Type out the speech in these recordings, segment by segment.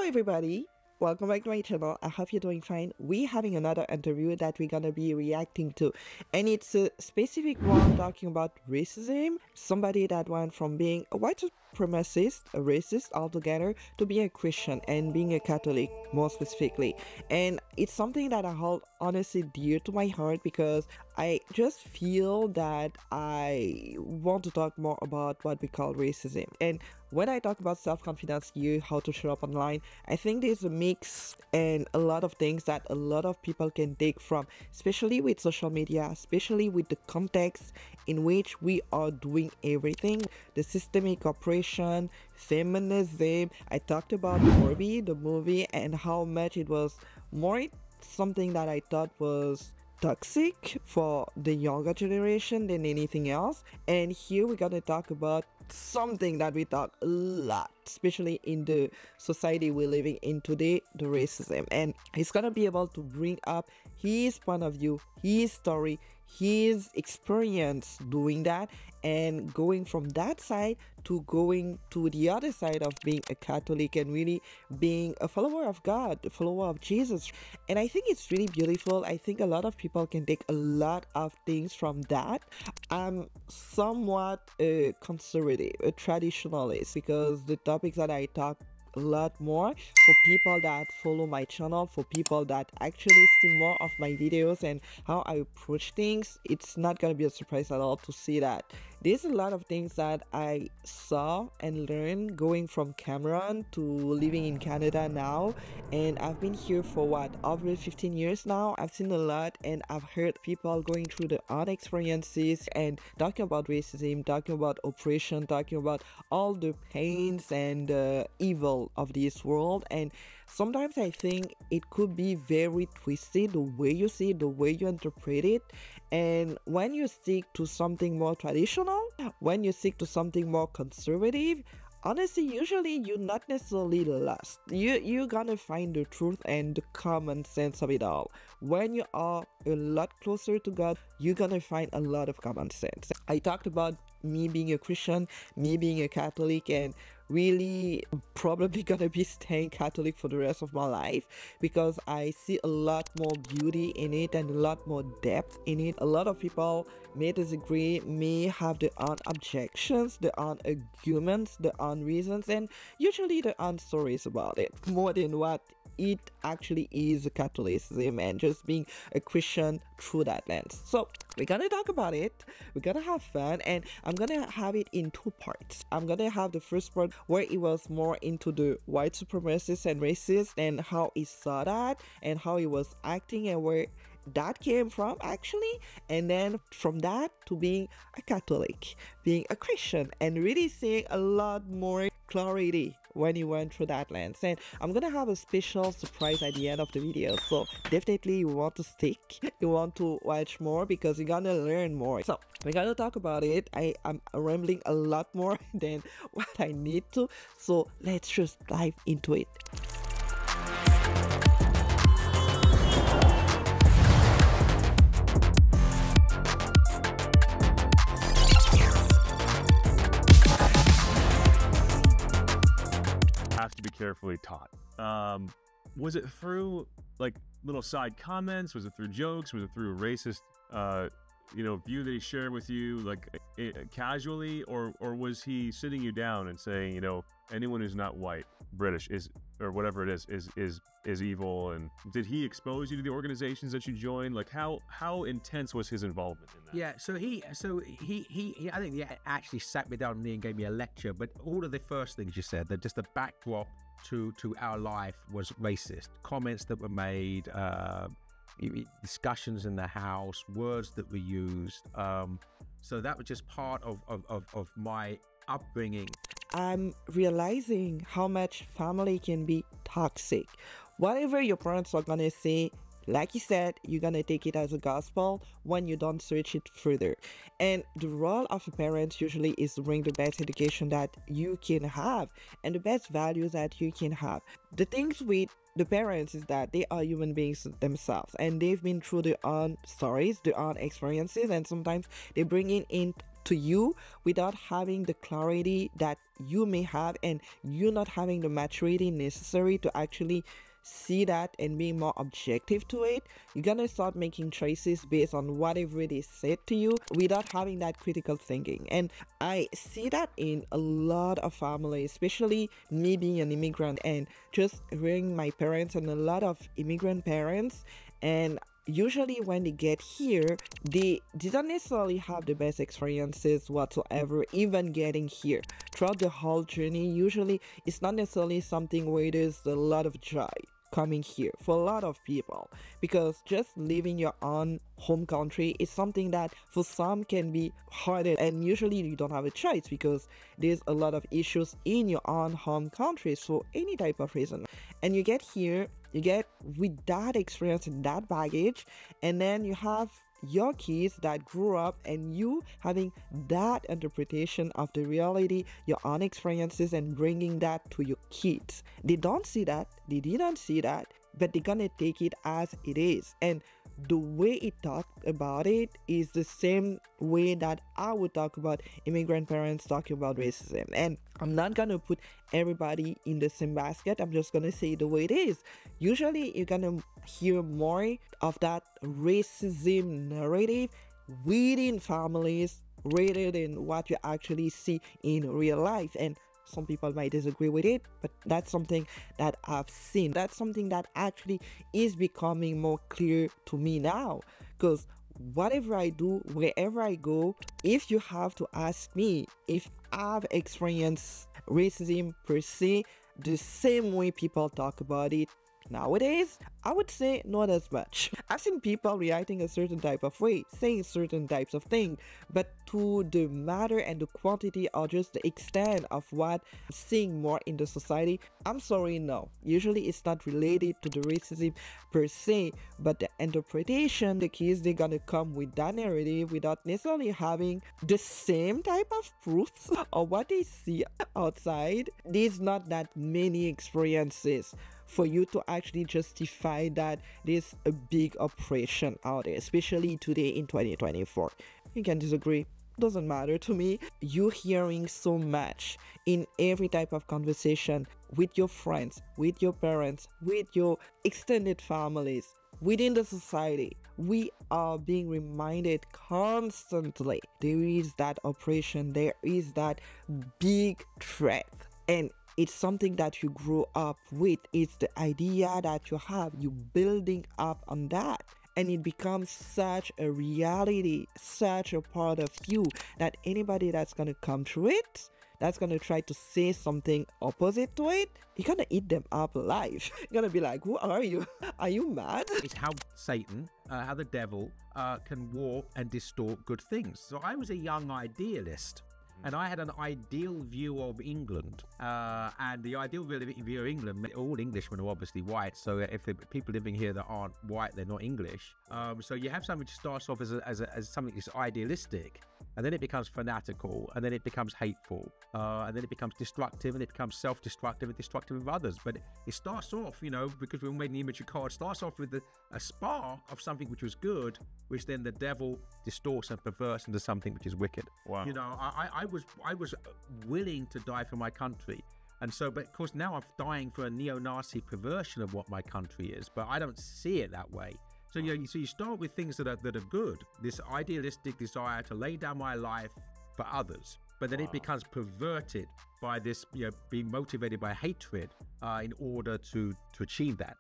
everybody, welcome back to my channel. I hope you're doing fine. We're having another interview that we're gonna be reacting to, and it's a specific one talking about racism. Somebody that went from being a white supremacist, a racist altogether, to being a Christian and being a Catholic more specifically. And it's something that I hold honestly dear to my heart because I just feel that I want to talk more about what we call racism. And when I talk about self-confidence here, how to show up online, I think there's a mix and a lot of things that a lot of people can take from, especially with social media, especially with the context in which we are doing everything, the systemic oppression, feminism. I talked about ADOBE, the movie, and how much it was more something that I thought was toxic for the younger generation than anything else. And here we're gonna talk about something that we talk a lot, especially in the society we're living in today, the racism. And he's gonna be able to bring up his point of view, his story, his experience doing that, and going from that side to going to the other side of being a Catholic and really being a follower of God, a follower of Jesus. And I think it's really beautiful. I think a lot of people can take a lot of things from that. I'm somewhat a conservative, a traditionalist, because the topics that I talk a lot more for people that follow my channel, for people that actually see more of my videos and how I approach things, it's not gonna be a surprise at all to see that there's a lot of things that I saw and learned going from Cameroon to living in Canada now. And I've been here for what, over 15 years now. I've seen a lot, and I've heard people going through their own experiences and talking about racism, talking about oppression, talking about all the pains and evil of this world. And sometimes I think it could be very twisted the way you see it, the way you interpret it. And when you stick to something more traditional, when you stick to something more conservative, honestly, usually you're not necessarily lost. You're gonna find the truth and the common sense of it all. When you are a lot closer to God, you're gonna find a lot of common sense. I talked about me being a Christian, me being a Catholic, and really probably gonna be staying Catholic for the rest of my life because I see a lot more beauty in it and a lot more depth in it. A lot of people may disagree, may have their own objections, their own arguments, their own reasons, and usually their own stories about it, more than what it actually is Catholicism and just being a Christian through that lens. So we're gonna talk about it, we're gonna have fun, and I'm gonna have it in two parts. I'm gonna have the first part where it was more into the white supremacist and racist and how he saw that and how he was acting and where that came from actually, and then from that to being a Catholic, being a Christian, and really seeing a lot more clarity when you went through that lens. And I'm gonna have a special surprise at the end of the video, so definitely you want to stick, you want to watch more because you're gonna learn more. So we're gonna talk about it. I'm rambling a lot more than what I need to, so let's just dive into it. Have to be carefully taught. Was it through like little side comments? Was it through jokes? Was it through a racist view that he shared with you, like casually, or was he sitting you down and saying, anyone who's not white, British is, or whatever it is evil? And did he expose you to the organizations that you joined? Like how intense was his involvement in that? Yeah, so he I think he actually sat me down and gave me a lecture, but all of the first things you said, that just the backdrop to our life was racist. Comments that were made, discussions in the house, words that were used. So that was just part of my upbringing. I'm realizing how much family can be toxic. Whatever your parents are gonna say, like you said, you're gonna take it as a gospel when you don't search it further. And the role of a parent usually is to bring the best education that you can have and the best values that you can have. The things with the parents is that they are human beings themselves, and they've been through their own stories, their own experiences, and sometimes they bring in to you without having the clarity that you may have, and you not having the maturity necessary to actually see that and being more objective to it, you're gonna start making choices based on whatever it is said to you without having that critical thinking. And I see that in a lot of families, especially me being an immigrant and just hearing my parents and a lot of immigrant parents. And usually when they get here, they didn't necessarily have the best experiences whatsoever even getting here. Throughout the whole journey, usually it's not necessarily something where there's a lot of joy coming here for a lot of people, because just leaving your own home country is something that for some can be harder, and usually you don't have a choice because there's a lot of issues in your own home country for any type of reason. And you get here, you get with that experience and that baggage, and then you have your kids that grew up and you having that interpretation of the reality, your own experiences, and bringing that to your kids. They don't see that, they didn't see that, but they're gonna take it as it is. And the way it talked about it is the same way that I would talk about immigrant parents talking about racism. And I'm not gonna put everybody in the same basket, I'm just gonna say the way it is. Usually you're gonna hear more of that racism narrative within families rather than what you actually see in real life. And some people might disagree with it, but that's something that I've seen. That's something that actually is becoming more clear to me now, because whatever I do, wherever I go, if you have to ask me if I've experienced racism per se, the same way people talk about it nowadays, I would say not as much. I've seen people reacting a certain type of way, saying certain types of things, but to the matter and the quantity or just the extent of what I'm seeing more in the society, I'm sorry, no. Usually it's not related to the racism per se, but the interpretation. The kids, they're gonna come with that narrative without necessarily having the same type of proofs or what they see outside. There's not that many experiences for you to actually justify that there's a big oppression out there, especially today in 2024. You can disagree, doesn't matter to me. You're hearing so much in every type of conversation with your friends, with your parents, with your extended families, within the society. We are being reminded constantly there is that oppression, there is that big threat, and it's something that you grew up with. It's the idea that you have, you building up on that, and it becomes such a reality, such a part of you, that anybody that's gonna come through it, that's gonna try to say something opposite to it, you're gonna eat them up alive. You're gonna be like, who are you? Are you mad? It's how Satan, how the devil can warp and distort good things. So I was a young idealist, and I had an ideal view of England, and the ideal view of England, all Englishmen are obviously white, so if the people living here that aren't white, they're not English. So you have something which starts off as something that's idealistic, and then it becomes fanatical, and then it becomes hateful, and then it becomes destructive, and it becomes self-destructive and destructive of others. But it starts off, you know, because we were made an image of God, starts off with a spark of something which was good, which then the devil distorts and perverts into something which is wicked. Wow. You know, I was willing to die for my country. And so, but of course now I'm dying for a neo-Nazi perversion of what my country is, but I don't see it that way. So, you know, so you start with things that are good, this idealistic desire to lay down my life for others, but then it becomes perverted by this, you know, being motivated by hatred in order to achieve that.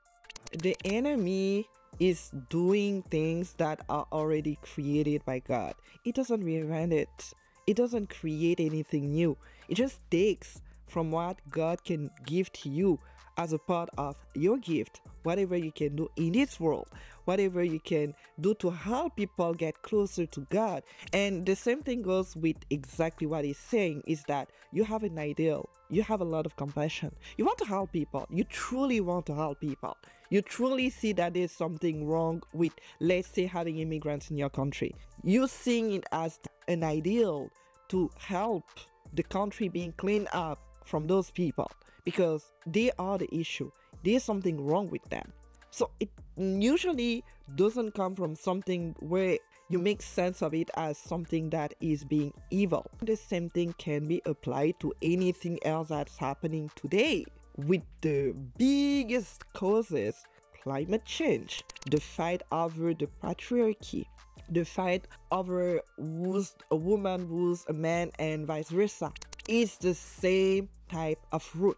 The enemy is doing things that are already created by God. It doesn't reinvent it. It doesn't create anything new. It just takes from what God can give to you as a part of your gift, whatever you can do in this world, whatever you can do to help people get closer to God. And the same thing goes with exactly what he's saying, is that you have an ideal, you have a lot of compassion, you want to help people, you truly want to help people, you truly see that there's something wrong with, let's say, having immigrants in your country. You're seeing it as an ideal to help the country being cleaned up from those people, because they are the issue. There's something wrong with them. So it usually doesn't come from something where You make sense of it as something that is being evil. The same thing can be applied to anything else that's happening today, with the biggest causes: climate change, the fight over the patriarchy, the fight over who's a woman, who's a man, and vice versa. It's the same type of root.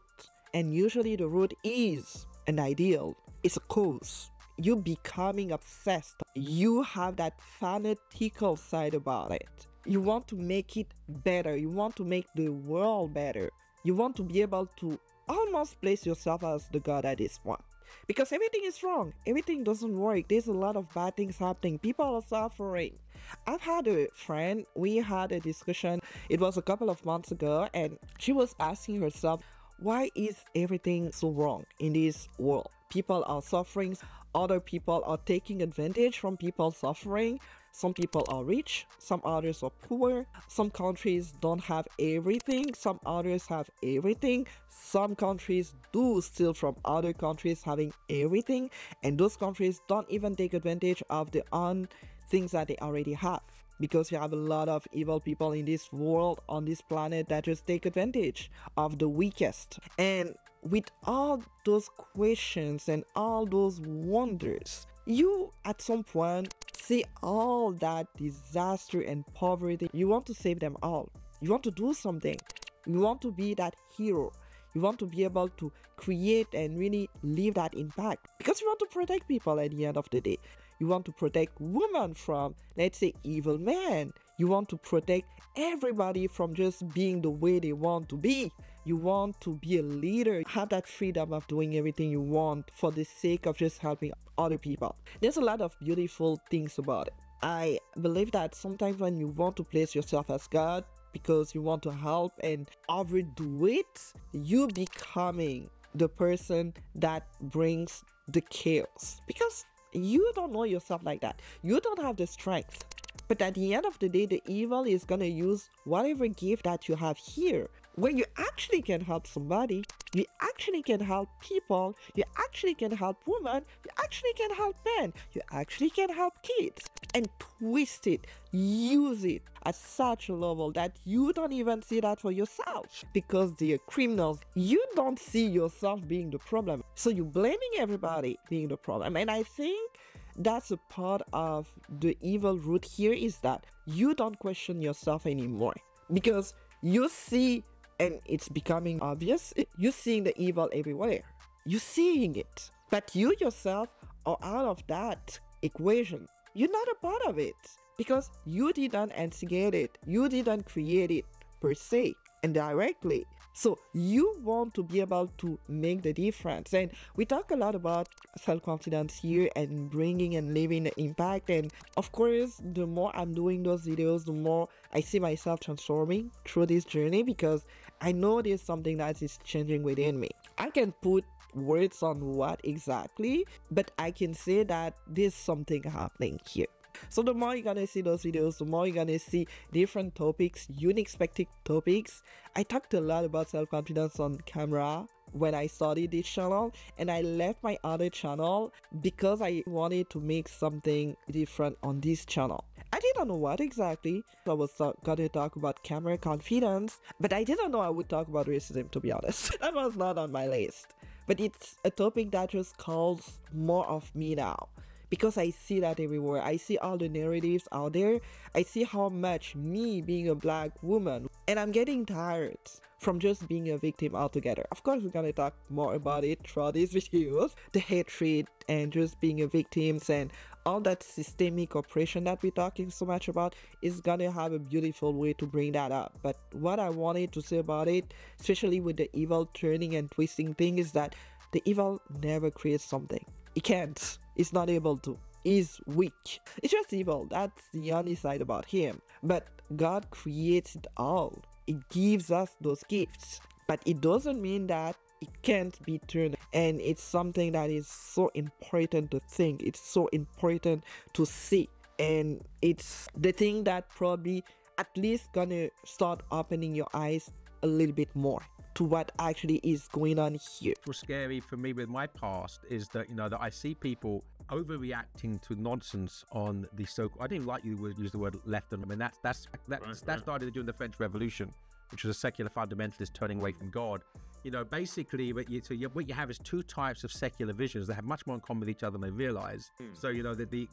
And usually the root is an ideal, it's a cause. You becoming obsessed. You have that fanatical side about it. You want to make it better. You want to make the world better. You want to be able to almost place yourself as the God at this point. Because everything is wrong. Everything doesn't work. There's a lot of bad things happening. People are suffering. I've had a friend, we had a discussion. It was a couple of months ago, and she was asking herself, why is everything so wrong in this world? People are suffering. Other people are taking advantage from people suffering. Some people are rich, some others are poor. Some countries don't have everything, some others have everything. Some countries do steal from other countries having everything, and those countries don't even take advantage of the own things that they already have. Because you have a lot of evil people in this world, on this planet, that just take advantage of the weakest. And with all those questions and all those wonders, you at some point see all that disaster and poverty. You want to save them all. You want to do something. You want to be that hero. You want to be able to create and really leave that impact. Because you want to protect people at the end of the day. You want to protect women from, let's say, evil men. You want to protect everybody from just being the way they want to be. You want to be a leader, have that freedom of doing everything you want for the sake of just helping other people. There's a lot of beautiful things about it. I believe that sometimes when you want to place yourself as God because you want to help and overdo it, you becoming the person that brings the chaos. Because you don't know yourself like that. You don't have the strength. But at the end of the day, the evil is going to use whatever gift that you have here, where you actually can help somebody, you actually can help people, you actually can help women, you actually can help men, you actually can help kids, and twist it, use it at such a level that you don't even see that for yourself. Because they're criminals, you don't see yourself being the problem. So you're blaming everybody being the problem. And I think that's a part of the evil root here, is that you don't question yourself anymore. Because you see, and it's becoming obvious, you're seeing the evil everywhere. You're seeing it. But you yourself are out of that equation. You're not a part of it. Because you didn't instigate it. You didn't create it per se and directly. So you want to be able to make the difference. And we talk a lot about self-confidence here and bringing and leaving the impact. And of course, the more I'm doing those videos, the more I see myself transforming through this journey, because I know there's something that is changing within me. I can put words on what exactly, but I can say that there's something happening here. So the more you're gonna see those videos, the more you're gonna see different topics, unexpected topics. I talked a lot about self-confidence on camera when I started this channel, and I left my other channel because I wanted to make something different on this channel. I didn't know what exactly. I was gonna talk about camera confidence, but I didn't know I would talk about racism, to be honest. That was not on my list. But it's a topic that just calls more of me now. Because I see that everywhere. I see all the narratives out there. I see how much me being a black woman, and I'm getting tired from just being a victim altogether. Of course, we're gonna talk more about it throughout these videos. The hatred and just being a victim and all that systemic oppression that we're talking so much about is gonna have a beautiful way to bring that up. But what I wanted to say about it, especially with the evil turning and twisting thing, is that the evil never creates something. It can't. It's not able to. He's weak. It's just evil. That's the only side about him. But God creates it all. It gives us those gifts. But it doesn't mean that it can't be turned. And it's something that is so important to think. It's so important to see. And it's the thing that probably at least gonna start opening your eyes a little bit more to what actually is going on here. What's scary for me with my past is that, that I see people overreacting to nonsense on the I didn't like you would use the word left, and I mean that started during the French Revolution, which was a secular fundamentalist turning away from God. You know, basically, what you have is two types of secular visions that have much more in common with each other than they realize. So, you know, the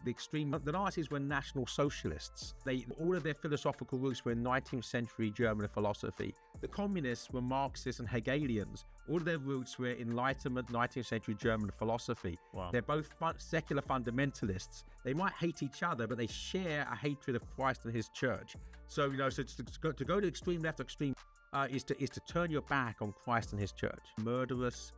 Nazis were national socialists. All of their philosophical roots were in 19th century German philosophy. The communists were Marxists and Hegelians. All of their roots were Enlightenment 19th century German philosophy. Wow. They're both secular fundamentalists. They might hate each other, but they share a hatred of Christ and his church. So, you know, to go to extreme left or extreme is to turn your back on Christ and his church. Murderous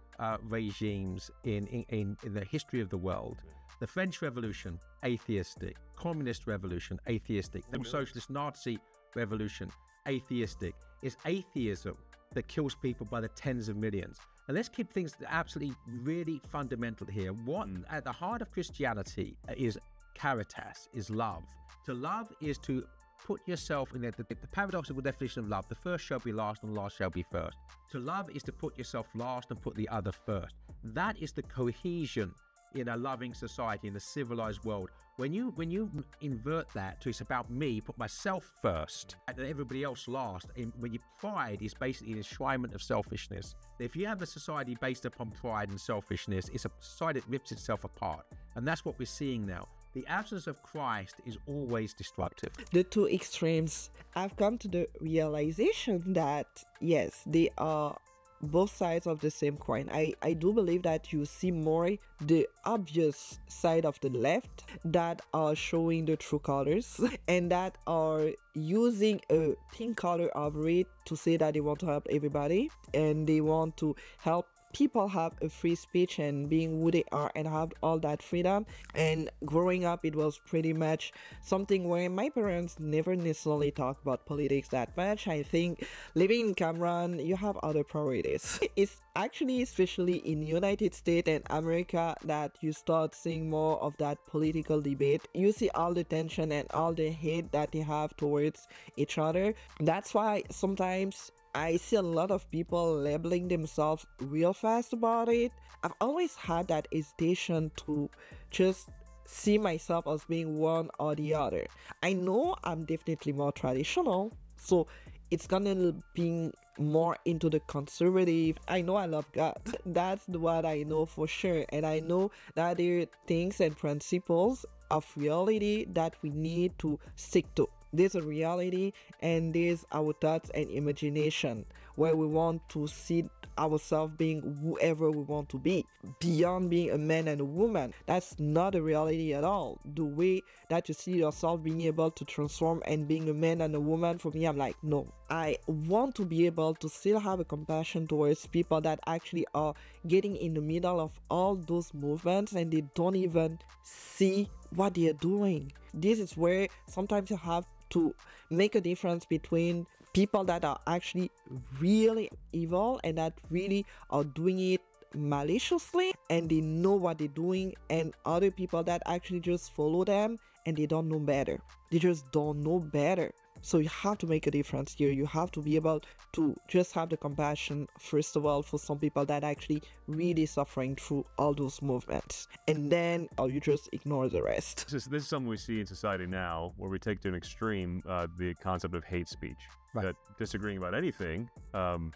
regimes in the history of the world. The French Revolution, atheistic. Communist Revolution, atheistic. The Socialist Nazi Revolution, atheistic. It's atheism that kills people by the tens of millions. And let's keep things absolutely really fundamental here. What at the heart of Christianity is caritas, is love. To love is to put yourself in the paradoxical definition of love. The first shall be last and last shall be first. To love is to put yourself last and put the other first. That is the cohesion in a loving society, in a civilized world. When you invert that to it's about me, put myself first and everybody else last, when your pride is basically an enshrinement of selfishness. If you have a society based upon pride and selfishness, it's a society that rips itself apart. And that's what we're seeing now. The absence of Christ is always destructive. The two extremes. I've come to the realization that, yes, they are both sides of the same coin. I do believe that you see more the obvious side of the left that are showing the true colors and that are using a pink color over it to say that they want to help everybody and they want to help people have a free speech and being who they are and have all that freedom. And growing up, it was pretty much something where my parents never necessarily talk about politics that much. I think living in Cameroon, you have other priorities. It's actually especially in United States and America that you start seeing more of that political debate. You see all the tension and all the hate that they have towards each other. That's why sometimes I see a lot of people labeling themselves real fast about it. I've always had that hesitation to just see myself as being one or the other. I know I'm definitely more traditional, so it's gonna be more into the conservative. I know I love God. That's what I know for sure. And I know that there are things and principles of reality that we need to stick to. There's a reality and there's our thoughts and imagination where we want to see ourselves being whoever we want to be beyond being a man and a woman. That's not a reality at all. The way that you see yourself being able to transform and being a man and a woman, for me, I'm like, no. I want to be able to still have a compassion towards people that actually are getting in the middle of all those movements and they don't even see what they're doing. This is where sometimes you have to make a difference between people that are actually really evil and that really are doing it maliciously and they know what they're doing, and other people that actually just follow them and they don't know better. They just don't know better. So you have to make a difference here. You have to be able to just have the compassion, first of all, for some people that actually really suffering through all those movements. And then you just ignore the rest. This is something we see in society now, where we take to an extreme the concept of hate speech. Right. That disagreeing about anything. And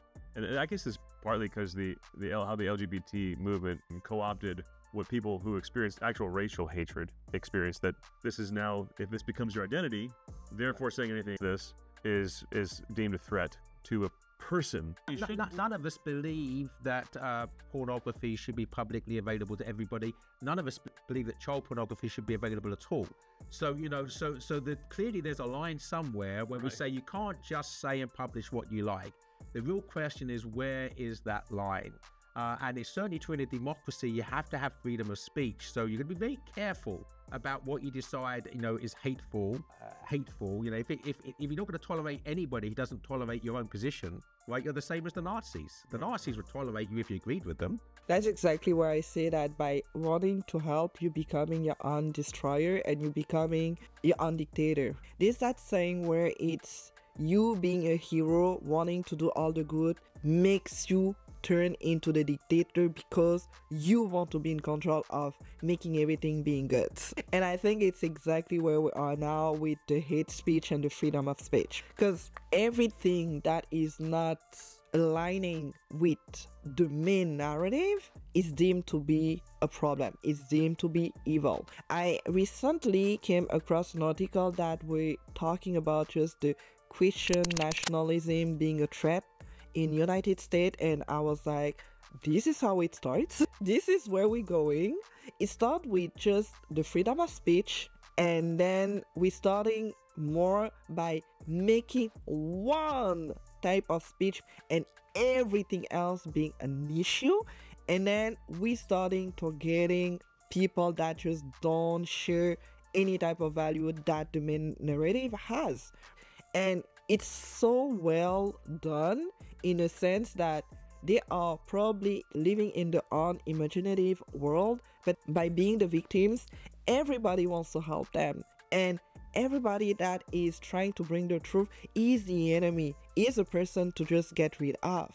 I guess it's partly because how the LGBT movement co-opted what people who experienced actual racial hatred experienced, that this is now, if this becomes your identity, therefore saying anything like this is deemed a threat to a person. None of us believe that pornography should be publicly available to everybody. None of us believe that child pornography should be available at all. So, you know, clearly there's a line somewhere where we say you can't just say and publish what you like. The real question is, where is that line? And it's certainly true in a democracy, you have to have freedom of speech. So you're going to be very careful about what you decide, you know, is hateful. You know, if you're not going to tolerate anybody who doesn't tolerate your own position, right, you're the same as the Nazis. The Nazis would tolerate you if you agreed with them. That's exactly where I say that by wanting to help, you becoming your own destroyer and you becoming your own dictator. There's that saying where it's you being a hero, wanting to do all the good, makes you turn into the dictator because you want to be in control of making everything being good. And I think it's exactly where we are now with the hate speech and the freedom of speech, because everything that is not aligning with the main narrative is deemed to be a problem, is deemed to be evil. I recently came across an article that we're talking about just the Christian nationalism being a threat in United States, and I was like, this is how it starts. This is where we're going. It starts with just the freedom of speech, and then we're starting more by making one type of speech and everything else being an issue, and then we starting targeting people that just don't share any type of value that the main narrative has. And it's so well done in a sense that they are probably living in their own imaginative world, but by being the victims, everybody wants to help them, and everybody that is trying to bring the truth is the enemy, is a person to just get rid of.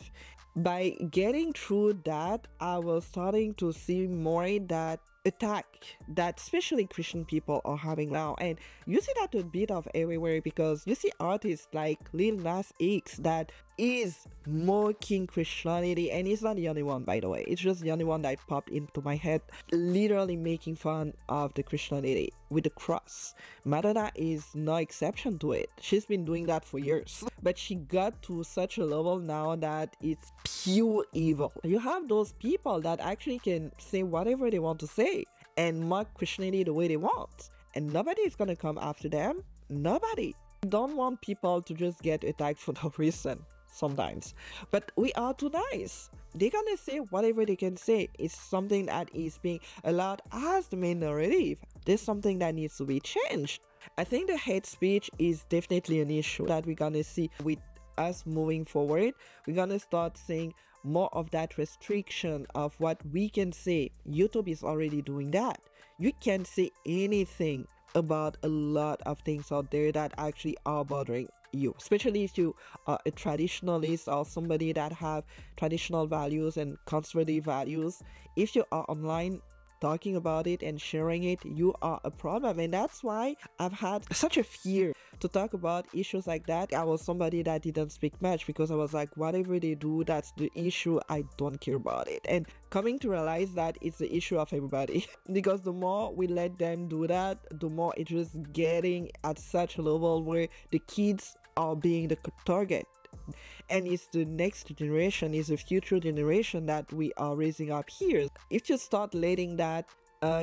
By getting through that, I was starting to see more that attack that especially Christian people are having now, and you see that a bit of everywhere, because you see artists like Lil Nas X that is mocking Christianity, and he's not the only one, by the way. It's just the only one that popped into my head, literally making fun of the Christianity with the cross. Madonna is no exception to it. She's been doing that for years, but she got to such a level now that it's pure evil. You have those people that actually can say whatever they want to say and mock Christianity the way they want, and nobody is gonna come after them. Nobody. I don't want people to just get attacked for no reason sometimes, but we are too nice. They're gonna say whatever they can say. It's something that is being allowed as the main narrative. There's something that needs to be changed. I think the hate speech is definitely an issue that we're gonna see with us moving forward. We're gonna start seeing more of that restriction of what we can say. YouTube is already doing that. You can't say anything about a lot of things out there that actually are bothering you, especially if you are a traditionalist or somebody that have traditional values and conservative values. If you are online talking about it and sharing it, you are a problem. And that's why I've had such a fear to talk about issues like that. I was somebody that didn't speak much because I was like, whatever they do, that's the issue. I don't care about it. And coming to realize that it's the issue of everybody because the more we let them do that, the more it's just getting at such a level where the kids are being the target. And it's the next generation, is the future generation that we are raising up here. If you start letting that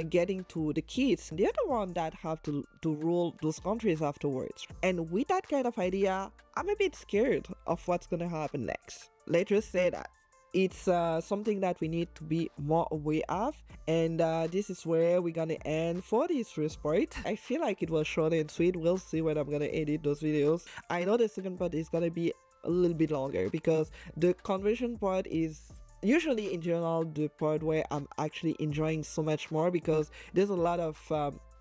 getting to the kids, they're the one that have to rule those countries afterwards. And with that kind of idea, I'm a bit scared of what's gonna happen next. Let's just say that. It's something that we need to be more aware of, and this is where we're gonna end for this first part. I feel like it was short and sweet. We'll see when I'm gonna edit those videos. I know the second part is gonna be a little bit longer because the conversion part is usually in general the part where I'm actually enjoying so much more, because there's a lot of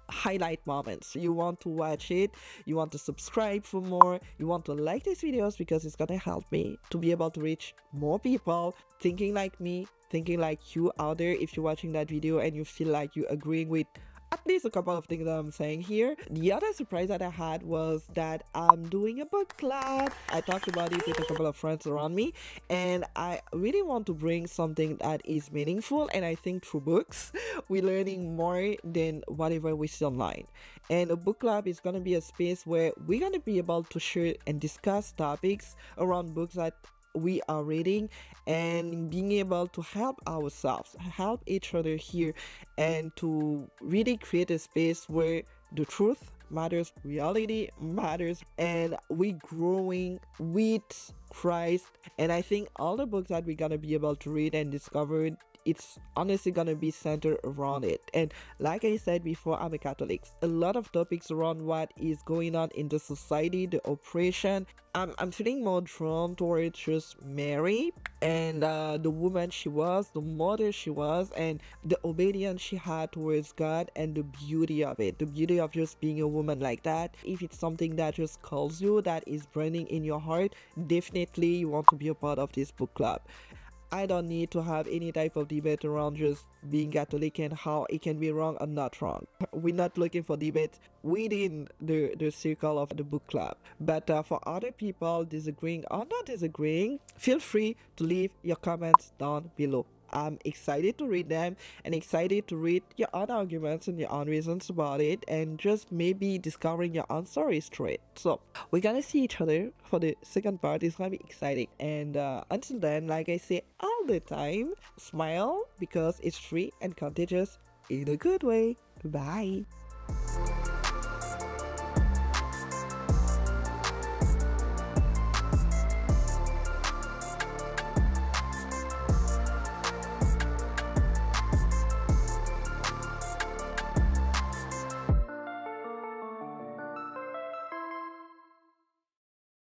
highlight moments. You want to watch it, you want to subscribe for more, you want to like these videos because it's gonna help me to be able to reach more people thinking like me, thinking like you out there. If you're watching that video and you feel like you're agreeing with at least a couple of things that I'm saying here. The other surprise that I had was that I'm doing a book club. I talked about it with a couple of friends around me, and I really want to bring something that is meaningful, and I think through books we're learning more than whatever we see online. And a book club is going to be a space where we're going to be able to share and discuss topics around books that we are reading, and being able to help ourselves, help each other here, and to really create a space where the truth matters, reality matters, and we growing with Christ. And I think all the books that we're gonna be able to read and discover, it's honestly gonna be centered around it. And like I said before, I'm a Catholic. A lot of topics around what is going on in the society, the oppression. I'm feeling more drawn towards just Mary and the woman she was, the mother she was, and the obedience she had towards God, and the beauty of it, the beauty of just being a woman like that. If it's something that just calls you, that is burning in your heart, definitely you want to be a part of this book club. I don't need to have any type of debate around just being Catholic and how it can be wrong or not wrong. We're not looking for debate within the circle of the book club. But for other people disagreeing or not disagreeing, feel free to leave your comments down below. I'm excited to read them and excited to read your own arguments and your own reasons about it, and just maybe discovering your own stories through it. So we're gonna see each other for the second part. It's gonna be exciting. And until then, like I say all the time, smile because it's free and contagious in a good way. Bye.